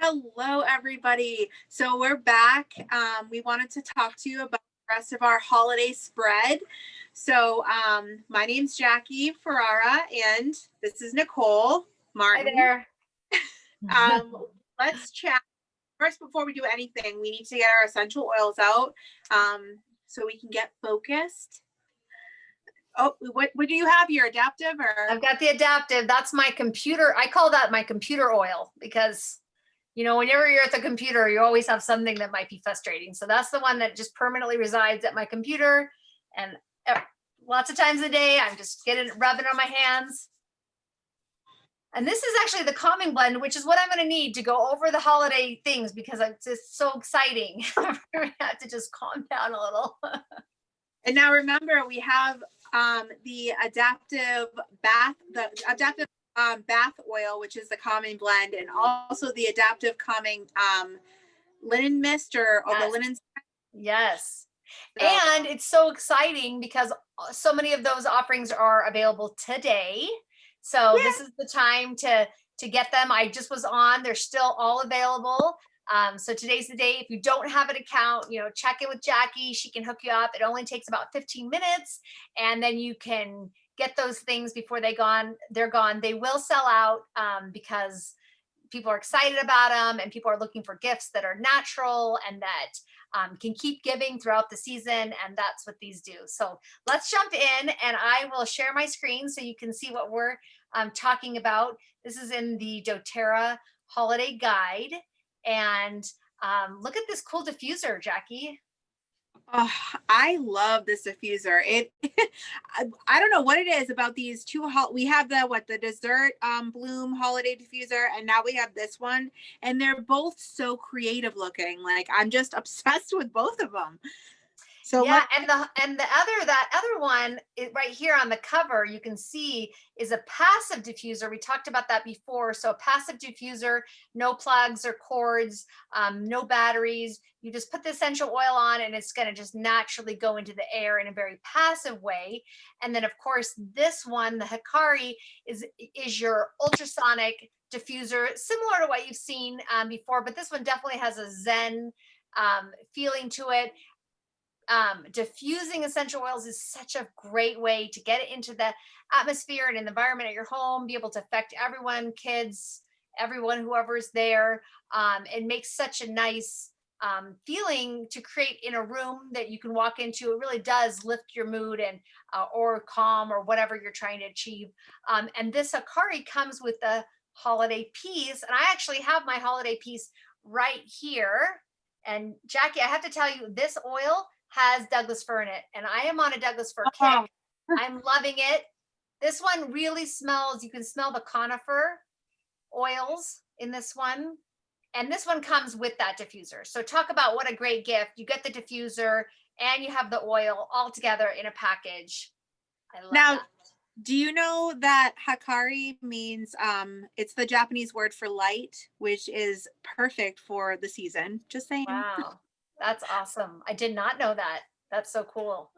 Hello, everybody. So we're back. We wanted to talk to you about the rest of our holiday spread. So my name's Jackie Ferrara, and this is Nicole Martin. Hi there. Let's chat. First, before we do anything, we need to get our essential oils out so we can get focused. Oh, what do you have here? Adaptive or? I've got the adaptive. That's my computer. I call that my computer oil because, whenever you're at the computer, you always have something that might be frustrating. So that's the one that just permanently resides at my computer. And lots of times a day, I'm just rubbing on my hands. And this is actually the calming blend, which is what I'm going to need to go over the holiday things because it's just so exciting. I have to just calm down a little. And now remember, we have the adaptive bath oil, which is the calming blend, and also the adaptive calming linen mist or Yes. the linen. Yes. And it's so exciting because so many of those offerings are available today. So This is the time to get them. I just was on, they're still all available. So today's the day. If you don't have an account, check in with Jackie. She can hook you up. It only takes about 15 minutes and then you can get those things before they're gone. They will sell out because people are excited about them and people are looking for gifts that are natural and that can keep giving throughout the season. And that's what these do. So let's jump in and I will share my screen so you can see what we're talking about. This is in the doTERRA holiday guide. And look at this cool diffuser, Jackie. Oh, I love this diffuser. I don't know what it is about these two. We have the dessert bloom holiday diffuser, and now we have this one, and they're both so creative looking. Like I'm just obsessed with both of them. So yeah, and that other one right here on the cover, you can see is a passive diffuser. We talked about that before. So a passive diffuser, no plugs or cords, no batteries. You just put the essential oil on and it's going to just naturally go into the air in a very passive way. And then of course, this one, the Hikari, is your ultrasonic diffuser, similar to what you've seen before, but this one definitely has a Zen feeling to it. Diffusing essential oils is such a great way to get it into the atmosphere and in the environment at your home, be able to affect everyone, kids, everyone, whoever's there. It makes such a nice feeling to create in a room that you can walk into. It really does lift your mood and or calm or whatever you're trying to achieve. And this Hikari comes with the holiday piece. And I actually have my holiday piece right here. And Jackie, I have to tell you, this oil has Douglas fir in it, and I am on a Douglas fir kick. I'm loving it. This one really smells, you can smell the conifer oils in this one. And this one comes with that diffuser. So talk about what a great gift. You get the diffuser and you have the oil all together in a package. I love that. Do you know that Hikari means it's the Japanese word for light, which is perfect for the season? Just saying. Wow. That's awesome. I did not know that. That's so cool.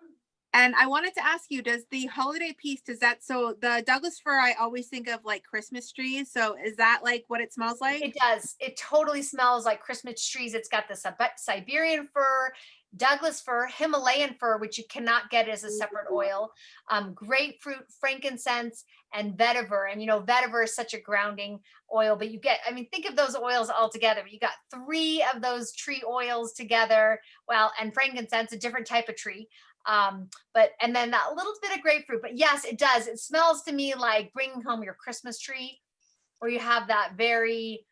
And I wanted to ask you, does the holiday piece, so the Douglas fir, I always think of like Christmas trees. So is that like what it smells like? It does. It totally smells like Christmas trees. It's got the Siberian fir, Douglas fir, Himalayan fir, which you cannot get as a separate oil, grapefruit, frankincense, and vetiver. And vetiver is such a grounding oil, but think of those oils all together. You got 3 of those tree oils together. Well, and frankincense, a different type of tree. And then that little bit of grapefruit. But yes, it does. It smells to me like bringing home your Christmas tree, where you have that very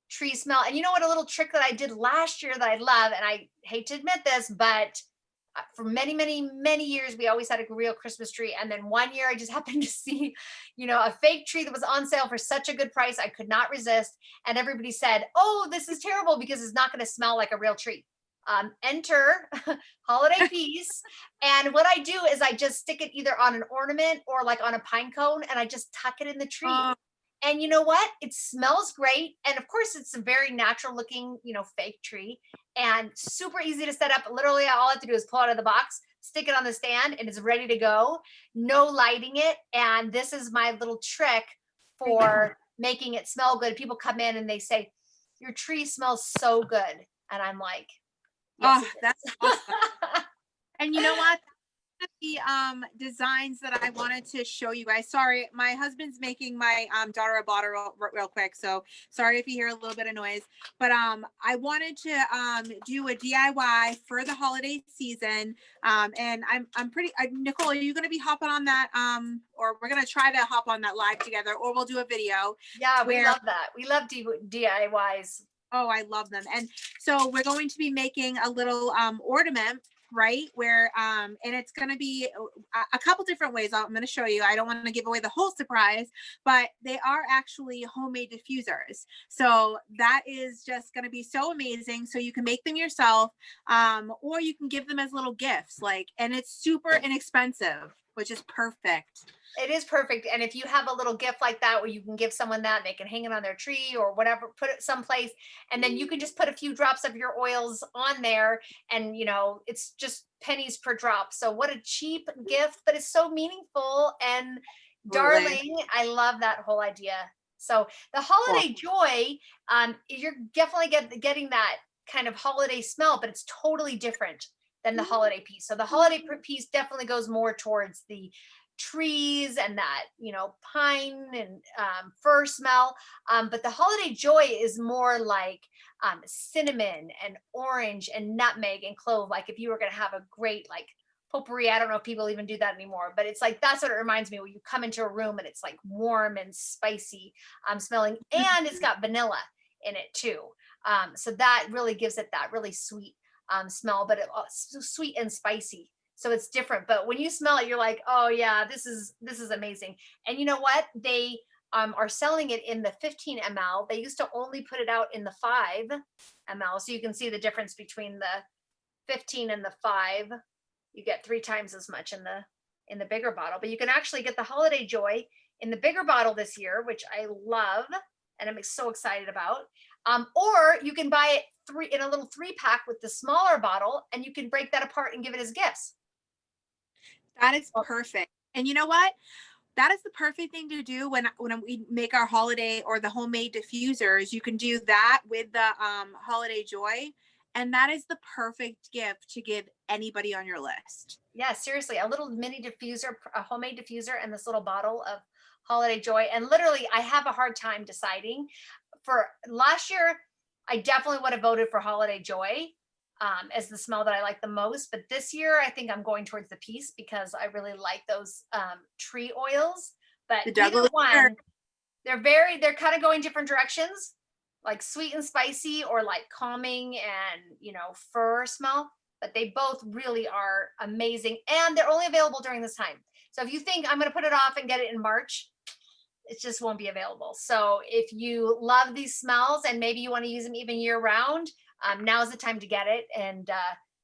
tree smell. And you know what, a little trick that I did last year that I love, and I hate to admit this, but for many, many, many years, we always had a real Christmas tree. And then one year I just happened to see, a fake tree that was on sale for such a good price. I could not resist. And everybody said, oh, this is terrible because it's not going to smell like a real tree. Enter holiday piece. And what I do is I just stick it either on an ornament or like on a pine cone, and I just tuck it in the tree. And you know what? It smells great. And of course, it's a very natural looking, fake tree and super easy to set up. Literally, all I have to do is pull it out of the box, stick it on the stand, and it's ready to go. No lighting it. And this is my little trick for making it smell good. People come in and they say, your tree smells so good. And I'm like, yes, Oh, it that's is. awesome. And you know what? The designs that I wanted to show you guys. Sorry, my husband's making my daughter a bottle real quick, so sorry if you hear a little bit of noise. But I wanted to do a DIY for the holiday season, and I'm pretty. Nicole, are you going to be hopping on that? Or we're going to try to hop on that live together, or we'll do a video. Yeah, we where love that. We love DIYs. Oh, I love them. And so we're going to be making a little ornament, right? Where and it's going to be a couple different ways. I'm going to show you. I don't want to give away the whole surprise, but they are actually homemade diffusers. So that is just going to be so amazing. So you can make them yourself, or you can give them as little gifts, like, and it's super inexpensive, which is perfect. It is perfect. And if you have a little gift like that where you can give someone that, they can hang it on their tree or whatever, put it someplace, and then you can just put a few drops of your oils on there, and it's just pennies per drop. So what a cheap gift, but it's so meaningful and darling. I love that whole idea. So the holiday joy, you're definitely getting that kind of holiday smell, but it's totally different than the holiday piece. So the holiday piece definitely goes more towards the trees and that pine and fir smell, but the holiday joy is more like cinnamon and orange and nutmeg and clove. Like if you were going to have a great like potpourri, I don't know if people even do that anymore, but it's like that's what it reminds me, when you come into a room and it's like warm and spicy smelling, and it's got vanilla in it too, so that really gives it that really sweet smell, but sweet and spicy. So it's different, but when you smell it, you're like, oh yeah, this is amazing. And you know what? They are selling it in the 15 ml. They used to only put it out in the 5 ml. So you can see the difference between the 15 and the 5. You get 3 times as much in the bigger bottle, but you can actually get the holiday joy in the bigger bottle this year, which I love and I'm so excited about. Or you can buy it in a little 3-pack with the smaller bottle, and you can break that apart and give it as gifts. That is perfect. And you know what? That is the perfect thing to do when we make our holiday or the homemade diffusers. You can do that with the holiday joy, and that is the perfect gift to give anybody on your list. Yeah, seriously, a little mini diffuser, a homemade diffuser, and this little bottle of holiday joy. And literally, I have a hard time deciding. For last year, I definitely would have voted for holiday joy as the smell that I like the most. But this year, I think I'm going towards the peace because I really like those tree oils. But either one, they're kind of going different directions, like sweet and spicy, or like calming and fir smell. But they both really are amazing, and they're only available during this time. So if you think I'm going to put it off and get it in March, it just won't be available. So if you love these smells and maybe you want to use them even year round, now's the time to get it, and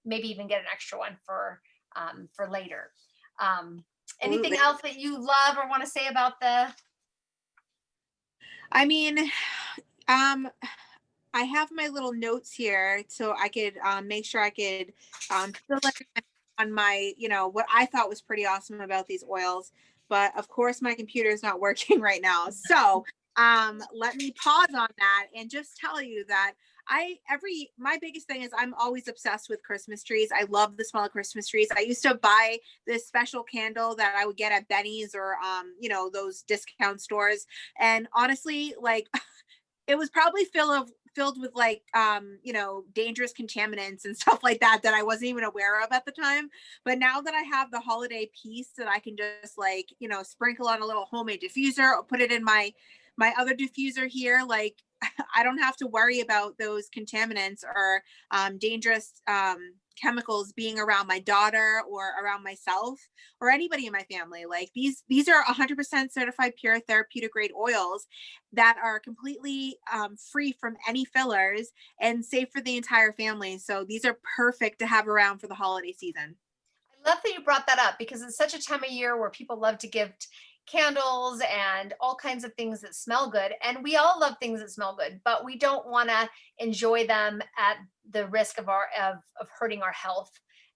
maybe even get an extra one for later. Anything else that you love or want to say about the? I mean, I have my little notes here so I could make sure I could fill in on my, what I thought was pretty awesome about these oils. But of course, my computer is not working right now. So let me pause on that and just tell you that my biggest thing is I'm always obsessed with Christmas trees. I love the smell of Christmas trees. I used to buy this special candle that I would get at Benny's or those discount stores. And honestly, like it was probably filled with like dangerous contaminants and stuff like that I wasn't even aware of at the time. But now that I have the holiday piece that I can just like sprinkle on a little homemade diffuser or put it in my other diffuser here, like I don't have to worry about those contaminants or dangerous chemicals being around my daughter or around myself or anybody in my family. Like these are 100% certified pure therapeutic grade oils that are completely free from any fillers and safe for the entire family. So these are perfect to have around for the holiday season. I love that you brought that up because it's such a time of year where people love to gift candles and all kinds of things that smell good. And we all love things that smell good, but we don't want to enjoy them at the risk of hurting our health.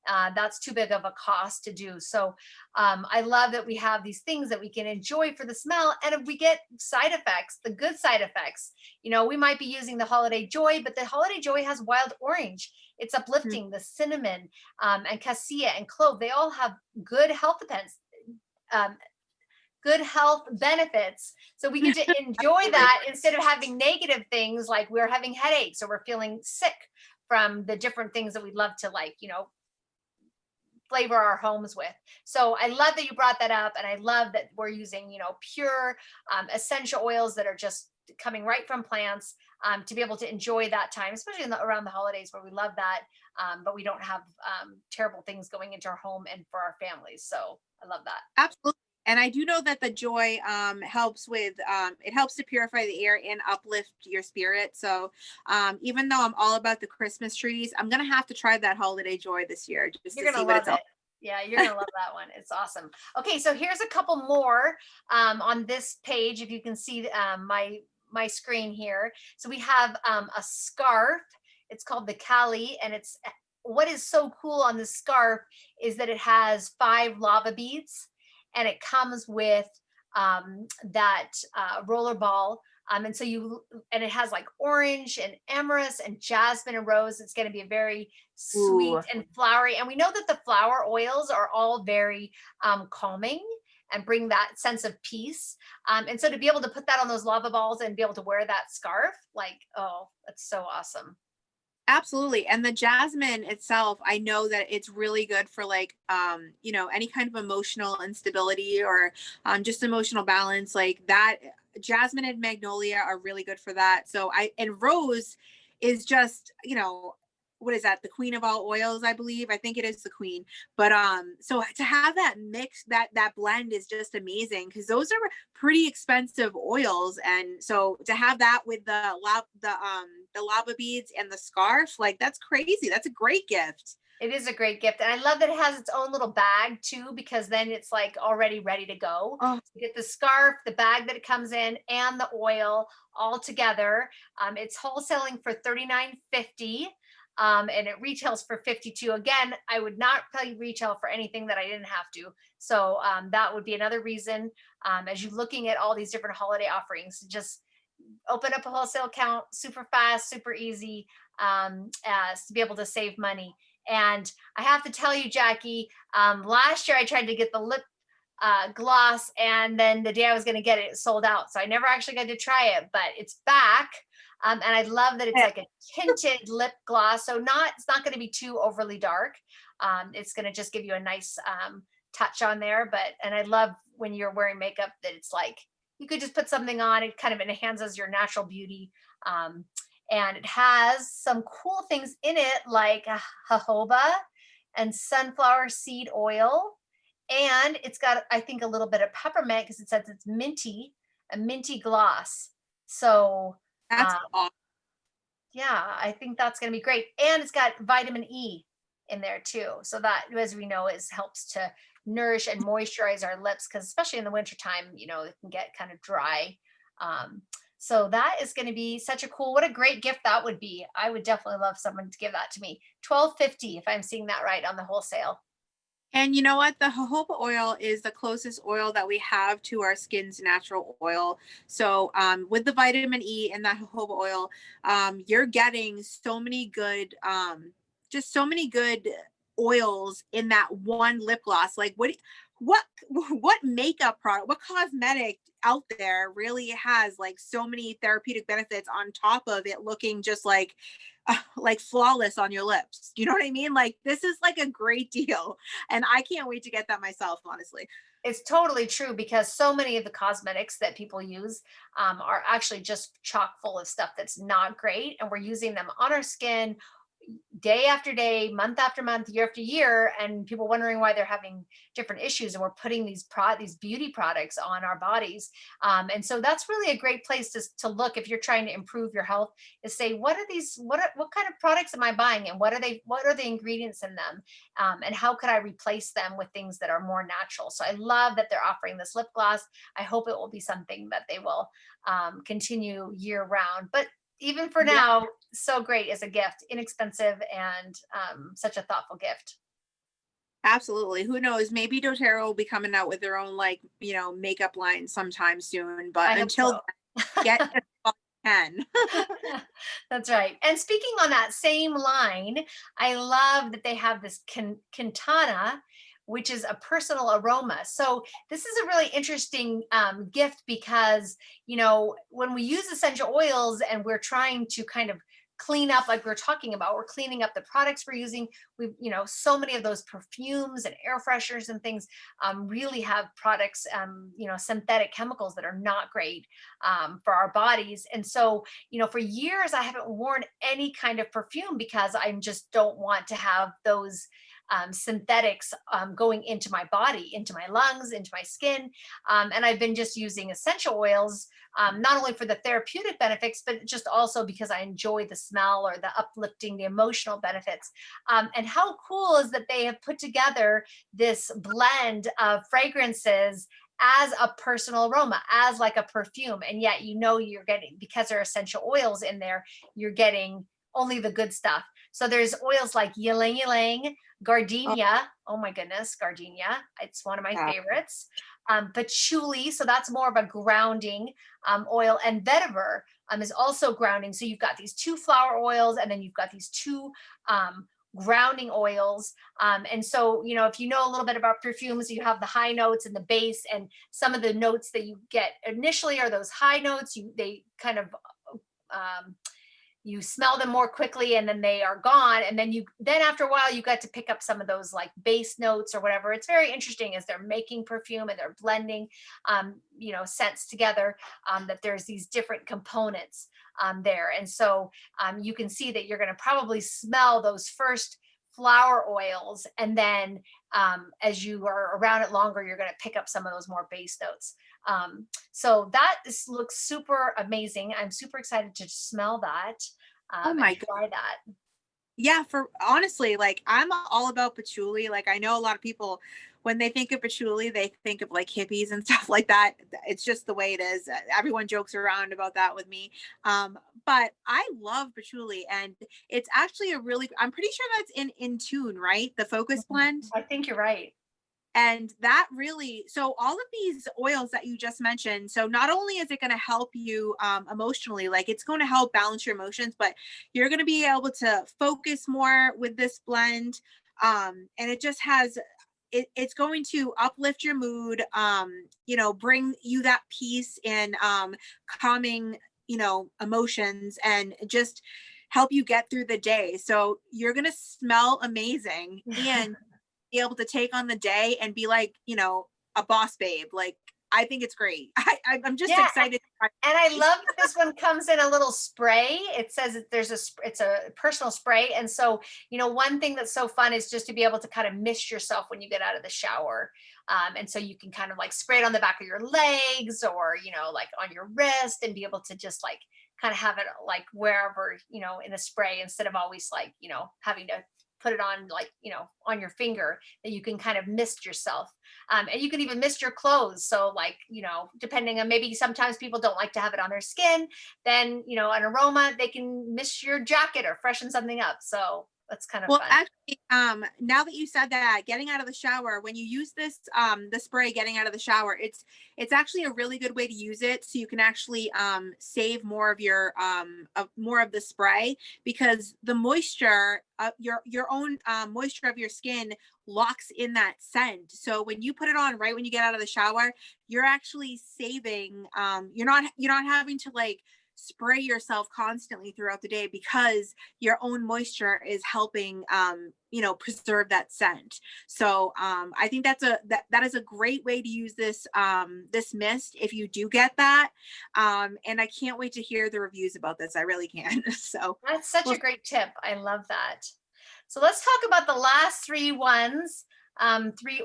That's too big of a cost to do. So I love that we have these things that we can enjoy for the smell. And if we get side effects, the good side effects, we might be using the Holiday Joy, but the Holiday Joy has wild orange. It's Mhm. uplifting. The cinnamon and cassia and clove, they all have good health depends. Um, Good health benefits. So we get to enjoy Absolutely. that instead of having negative things like we're having headaches or we're feeling sick from the different things that we'd love to flavor our homes with. So I love that you brought that up. And I love that we're using, pure essential oils that are just coming right from plants to be able to enjoy that time, especially around the holidays where we love that. But we don't have terrible things going into our home and for our families. So I love that. Absolutely. And I do know that the joy helps with it helps to purify the air and uplift your spirit. So even though I'm all about the Christmas trees, I'm gonna have to try that holiday joy this year just to You're see gonna what love it's all. it. Yeah, you're gonna love that one. It's awesome. Okay, so here's a couple more on this page. If you can see my screen here, so we have a scarf. It's called the Kali, and it's what is so cool on this scarf is that it has 5 lava beads, and it comes with that roller ball. And so and it has like orange and amaryllis and jasmine and rose. It's going to be a very sweet Ooh, and flowery. And we know that the flower oils are all very calming and bring that sense of peace. And so to be able to put that on those lava balls and be able to wear that scarf, like, oh, that's so awesome. absolutely. And the jasmine itself, I know that it's really good for like any kind of emotional instability or just emotional balance like that. Jasmine and magnolia are really good for that. So I and rose is just, what is that? The queen of all oils, I believe. I think it is the queen. But so to have that mix, that blend is just amazing because those are pretty expensive oils. And so to have that with the lava beads and the scarf, like that's crazy. That's a great gift. It is a great gift. And I love that it has its own little bag too, because then it's like already ready to go. Oh, You get the scarf, the bag that it comes in, and the oil all together. It's wholesaling for $39.50. And it retails for 52. Again, I would not probably retail for anything that I didn't have to. So that would be another reason as you're looking at all these different holiday offerings, just open up a wholesale account super fast, super easy as to be able to save money. And I have to tell you, Jackie, last year I tried to get the lip gloss, and then the day I was going to get it, it sold out. So I never actually got to try it, but it's back. And I love that it's yeah. like a tinted lip gloss. So it's not going to be too overly dark. It's going to just give you a nice touch on there. And I love when you're wearing makeup that it's like, you could just put something on, it kind of enhances your natural beauty. Um, and it has some cool things in it like jojoba and sunflower seed oil. And it's got, I think, a little bit of peppermint because it says it's minty, a minty gloss. So, That's um, awesome. yeah, I think that's going to be great. And it's got vitamin E in there too. So that, as we know, is helps to nourish and moisturize our lips because especially in the wintertime, it can get kind of dry. Um, so that is going to be such a cool, what a great gift that would be. I would definitely love someone to give that to me. 12.50 if I'm seeing that right on the wholesale. And you know what? The jojoba oil is the closest oil that we have to our skin's natural oil. So, with the vitamin E and that jojoba oil, you're getting so many good, just so many good oils in that one lip gloss. Like, what, what makeup product, what cosmetic out there really has like so many therapeutic benefits on top of it looking just like flawless on your lips? You know what I mean? Like, this is like a great deal and I can't wait to get that myself, honestly. It's totally true because so many of the cosmetics that people use are actually just chock full of stuff that's not great. And we're using them on our skin day after day, month after month, year after year, and people wondering why they're having different issues. And we're putting these beauty products on our bodies, and so that's really a great place to look if you're trying to improve your health. Is say what are these what kind of products am I buying, and what are the ingredients in them, and how could I replace them with things that are more natural. So I love that they're offering this lip gloss. I hope it will be something that they will continue year round. But even for Yeah. now, so great as a gift, inexpensive and such a thoughtful gift. Absolutely. Who knows? Maybe doTERRA will be coming out with their own, like, makeup line sometime soon. But I hope until so. then, get as well as you can. That's right. And speaking on that same line, I love that they have this Quintana, which is a personal aroma. So this is a really interesting gift because, when we use essential oils and we're trying to kind of clean up, like we're talking about, we're cleaning up the products we're using. We've, so many of those perfumes and air fresheners and things really have products, synthetic chemicals that are not great for our bodies. And so, for years, I haven't worn any kind of perfume because I just don't want to have those synthetics going into my body, into my lungs, into my skin. And I've been just using essential oils, not only for the therapeutic benefits, but just also because I enjoy the smell or the uplifting, the emotional benefits. And how cool is that they have put together this blend of fragrances as a personal aroma, as like a perfume. And yet, you're getting, because there are essential oils in there, you're getting only the good stuff. So there's oils like ylang ylang, Oh, gardenia. Oh my goodness, gardenia. It's one of my yeah. favorites. Patchouli, so that's more of a grounding oil. And vetiver is also grounding. So you've got these two flower oils, and then you've got these two grounding oils. And so, if you know a little bit about perfumes, you have the high notes and the base, and some of the notes that you get initially are those high notes. They kind of um, you smell them more quickly, and then they are gone. And then after a while, you get to pick up some of those like base notes or whatever. It's very interesting as they're making perfume and they're blending, scents together, that there's these different components there. And so you can see that you're going to probably smell those first flower oils, and then as you are around it longer, you're going to pick up some of those more base notes. So looks super amazing. I'm super excited to smell that Oh and my God. try that. Yeah, for honestly, like I'm all about patchouli. Like I know a lot of people when they think of patchouli, they think of like hippies and stuff like that. It's just the way it is. Everyone jokes around about that with me. But I love patchouli, and it's actually I'm pretty sure that's in tune, right? The focus Mhm. blend. I think you're right. And that really, so all of these oils that you just mentioned, so not only is it going to help you emotionally, like it's going to help balance your emotions, but you're going to be able to focus more with this blend. And it just has, it's going to uplift your mood, bring you that peace and calming, emotions, and just help you get through the day. So you're going to smell amazing and be able to take on the day and be like, a boss babe. Like, I think it's great. I'm just Yeah, excited. and I love that this one comes in a little spray. It says that it's a personal spray. And so, one thing that's so fun is just to be able to kind of mist yourself when you get out of the shower. And so you can kind of like spray it on the back of your legs, or, like on your wrist, and be able to just like kind of have it like wherever, in a spray, instead of always like, having to put it on like, on your finger, that you can kind of mist yourself. And you can even mist your clothes. So like, depending on, maybe sometimes people don't like to have it on their skin, then, an aroma, they can mist your jacket or freshen something up. So that's kind of Well, fun. actually, now that you said that, getting out of the shower, when you use this, the spray getting out of the shower, it's actually a really good way to use it. So you can actually save more of your more of the spray, because the moisture, your own moisture of your skin locks in that scent. So when you put it on right when you get out of the shower, you're actually saving. You're not having to like spray yourself constantly throughout the day, because your own moisture is helping preserve that scent. So I think that is a great way to use this mist if you do get that. And I can't wait to hear the reviews about this. I really can. So That's such well, a great tip. I love that. So let's talk about the last three ones, three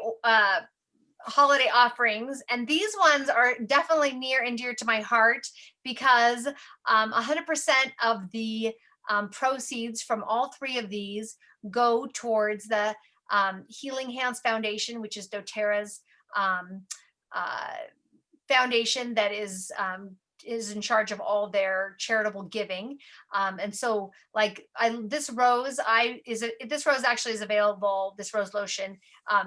holiday offerings. And these ones are definitely near and dear to my heart, because 100% of the proceeds from all three of these go towards the Healing Hands Foundation, which is doTERRA's um, uh, foundation that is is in charge of all their charitable giving. And so like this rose actually is available, this rose lotion,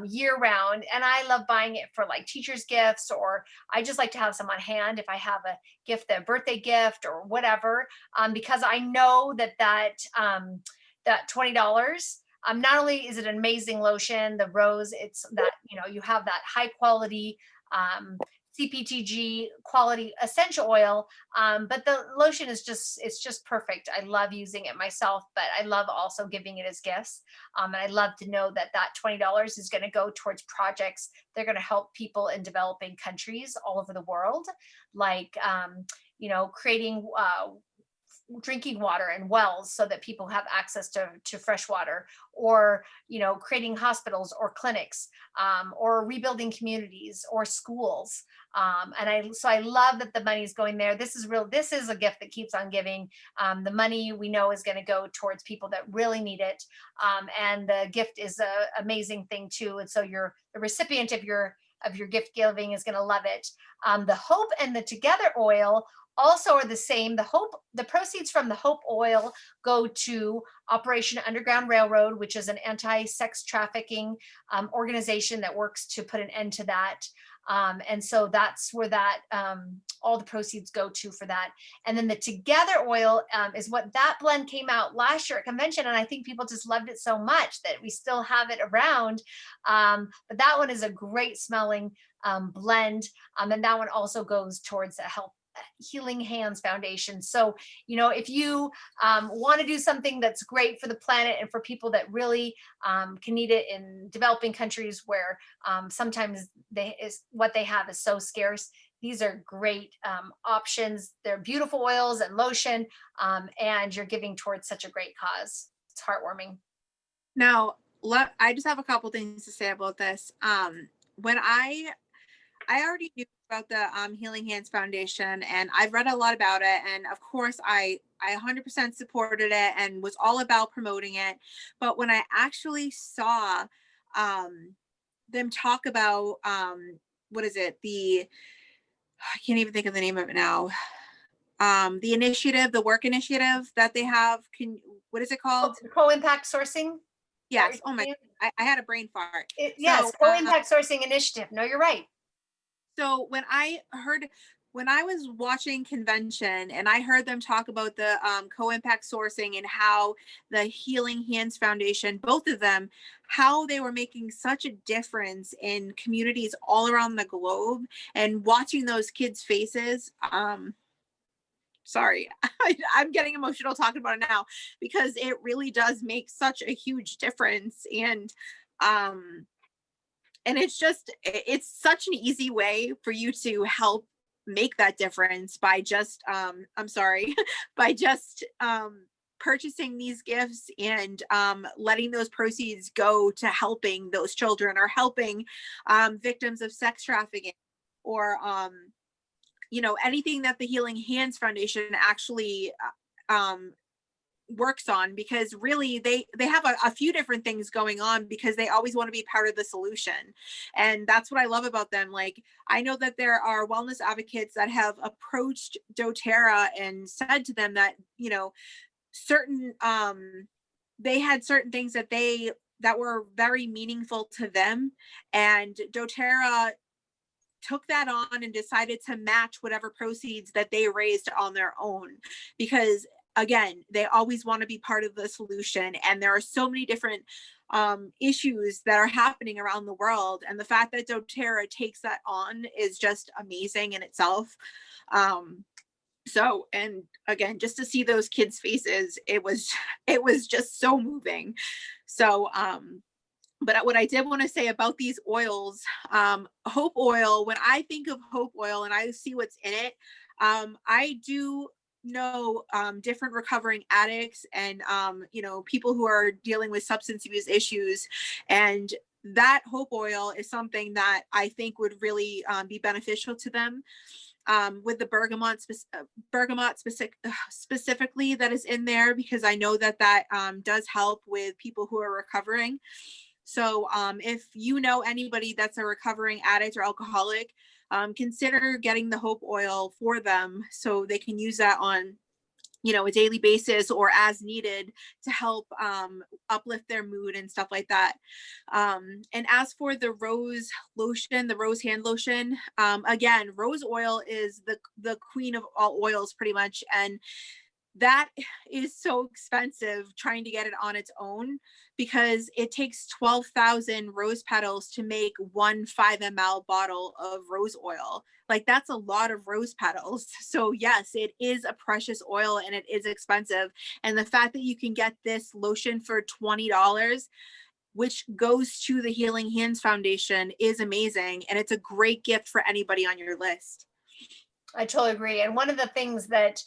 year round. And I love buying it for like teachers gifts, or I just like to have some on hand if I have a gift, a birthday gift or whatever, because I know that $20, not only is it an amazing lotion, the rose, it's that, you have that high quality, CPTG quality essential oil. But the lotion is it's just perfect. I love using it myself, but I love also giving it as gifts. And I love to know that $20 is going to go towards projects. They're going to help people in developing countries all over the world, like, creating, drinking water and wells so that people have access to fresh water, or creating hospitals or clinics, or rebuilding communities or schools. And I love that the money is going there. This is a gift that keeps on giving. The money we know is going to go towards people that really need it, and the gift is an amazing thing too. And so the recipient of your gift giving is going to love it. The Hope and the Together oil also are the same. The proceeds from the Hope oil go to Operation Underground Railroad, which is an anti-sex trafficking organization that works to put an end to that. And so that's where all the proceeds go to for that. And then the Together oil is what that blend came out last year at convention. And I think people just loved it so much that we still have it around. But that one is a great smelling blend. And that one also goes towards the Healing Hands Foundation. So, if you want to do something that's great for the planet and for people that really can need it in developing countries where sometimes what they have is so scarce, these are great options. They're beautiful oils and lotion, and you're giving towards such a great cause. It's heartwarming. Now, I just have a couple things to say about this. When I already knew about the Healing Hands Foundation, and I've read a lot about it, and of course I 100% supported it and was all about promoting it. But when I actually saw them talk about what is it, I can't even think of the name of it now, the initiative, the work initiative that they have, what is it called? Co-impact sourcing. Yes. Oh my, I had a brain fart. Yes, co-impact sourcing initiative. No, you're right. So when I was watching convention and I heard them talk about the co-impact sourcing and how the Healing Hands Foundation, both of them, how they were making such a difference in communities all around the globe, and watching those kids' faces, sorry, I'm getting emotional talking about it now, because it really does make such a huge difference. And it's such an easy way for you to help make that difference by just, by just purchasing these gifts and letting those proceeds go to helping those children, or helping victims of sex trafficking, or, anything that the Healing Hands Foundation actually works on, because really they have a few different things going on, because they always want to be part of the solution. And that's what I love about them. Like, I know that there are wellness advocates that have approached Doterra and said to them that, certain they had certain things that were very meaningful to them, and Doterra took that on and decided to match whatever proceeds that they raised on their own, because again, they always want to be part of the solution. And there are so many different issues that are happening around the world. And the fact that Doterra takes that on is just amazing in itself. So, and again, just to see those kids' faces, it was just so moving. So, but what I did want to say about these oils, Hope oil, when I think of Hope oil and I see what's in it, I do know different recovering addicts and people who are dealing with substance abuse issues, and that Hope oil is something that I think would really be beneficial to them, with the bergamot specifically that is in there, because I know that does help with people who are recovering. So if you know anybody that's a recovering addict or alcoholic, consider getting the hope oil for them so they can use that on a daily basis or as needed to help uplift their mood and stuff like that. And as for the rose lotion, the rose hand lotion, again, rose oil is the queen of all oils pretty much. And that is so expensive trying to get it on its own because it takes 12,000 rose petals to make one 5 ml bottle of rose oil. Like, that's a lot of rose petals. So yes, it is a precious oil and it is expensive. And the fact that you can get this lotion for $20, which goes to the Healing Hands Foundation, is amazing. And it's a great gift for anybody on your list. I totally agree. And one of the things that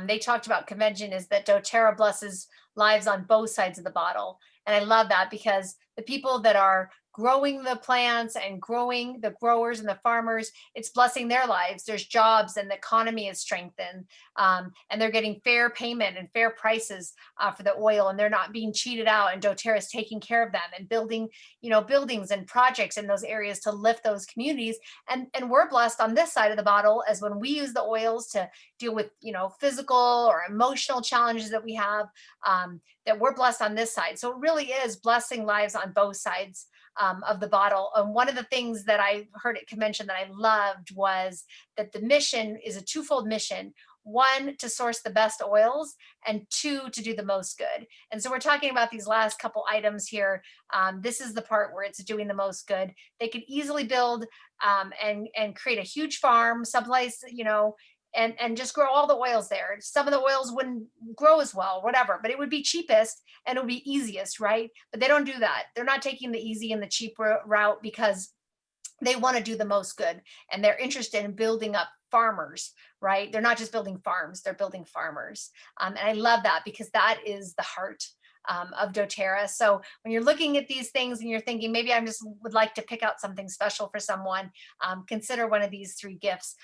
they talked about convention is that doTERRA blesses lives on both sides of the bottle. And I love that because the people that are growing the plants and growing the growers and the farmers, it's blessing their lives. There's jobs and the economy is strengthened, and they're getting fair payment and fair prices for the oil, and they're not being cheated out, and doTERRA is taking care of them and building, buildings and projects in those areas to lift those communities. And we're blessed on this side of the bottle as when we use the oils to deal with, physical or emotional challenges that we have, that we're blessed on this side. So it really is blessing lives on both sides of the bottle. And one of the things that I heard at convention that I loved was that the mission is a twofold mission. One, to source the best oils, and two, to do the most good. And so we're talking about these last couple items here. This is the part where it's doing the most good. They could easily build and create a huge farm someplace, and just grow all the oils there. Some of the oils wouldn't grow as well, whatever, but it would be cheapest and it would be easiest, right? But they don't do that. They're not taking the easy and the cheap route because they want to do the most good, and they're interested in building up farmers, right? They're not just building farms, they're building farmers. And I love that because that is the heart of doTERRA. So when you're looking at these things and you're thinking, maybe I just would like to pick out something special for someone, consider one of these 3 gifts,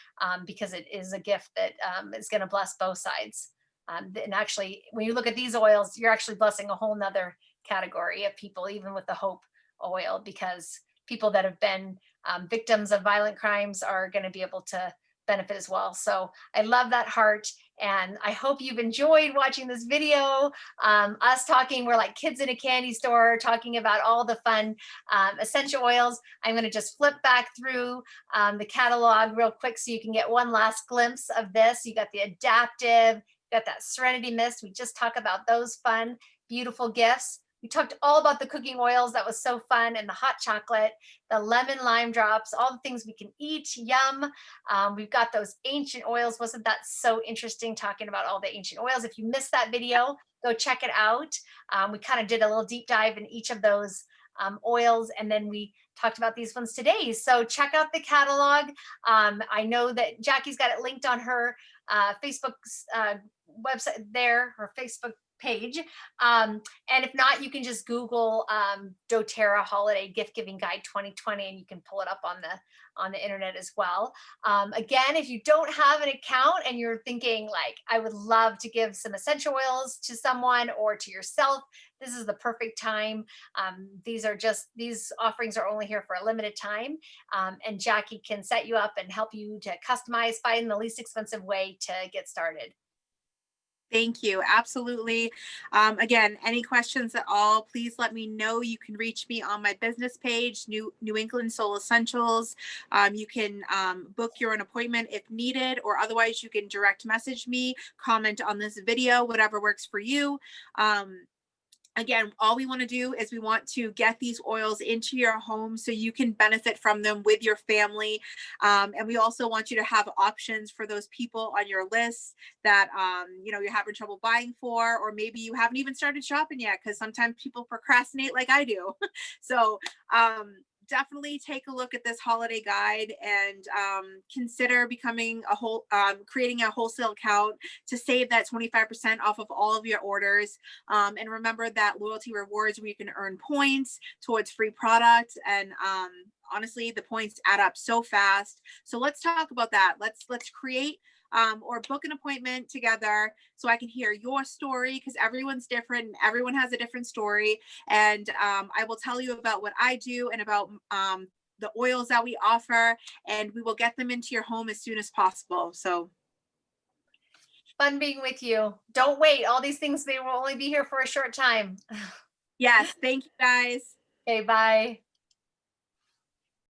because it is a gift that is going to bless both sides. And actually, when you look at these oils, you're actually blessing a whole nother category of people, even with the Hope oil, because people that have been victims of violent crimes are going to be able to benefit as well. So I love that heart. And I hope you've enjoyed watching this video. Us talking, we're like kids in a candy store talking about all the fun essential oils. I'm going to just flip back through the catalog real quick so you can get one last glimpse of this. You got the Adaptive, you got that Serenity Mist. We just talk about those fun, beautiful gifts. We talked all about the cooking oils. That was so fun. And the hot chocolate, the lemon lime drops, all the things we can eat. Yum. We've got those ancient oils. Wasn't that so interesting talking about all the ancient oils? If you missed that video, go check it out. We kind of did a little deep dive in each of those oils. And then we talked about these ones today. So check out the catalog. I know that Jackie's got it linked on her Facebook's website there, her Facebook page. And if not, you can just Google doTERRA Holiday Gift Giving Guide 2020, and you can pull it up on the internet as well. Again, if you don't have an account and you're thinking like, I would love to give some essential oils to someone or to yourself, this is the perfect time. These offerings are only here for a limited time. And Jackie can set you up and help you to customize, find the least expensive way to get started. Thank you. Absolutely. Again, any questions at all, please let me know. You can reach me on my business page, New England Soul Essentials. You can book your own appointment if needed, or otherwise you can direct message me, comment on this video, whatever works for you. Again, all we want to do is we want to get these oils into your home so you can benefit from them with your family. And we also want you to have options for those people on your list that, you're having trouble buying for, or maybe you haven't even started shopping yet, because sometimes people procrastinate like I do. So, definitely take a look at this holiday guide and consider becoming creating a wholesale account to save that 25% off of all of your orders. And remember that loyalty rewards where you can earn points towards free products. And honestly, the points add up so fast. So let's talk about that. Let's create or book an appointment together so I can hear your story, because everyone's different and everyone has a different story. And I will tell you about what I do and about the oils that we offer, and we will get them into your home as soon as possible. So Fun being with you. Don't wait. All these things, they will only be here for a short time. yes, thank you guys. Okay, bye.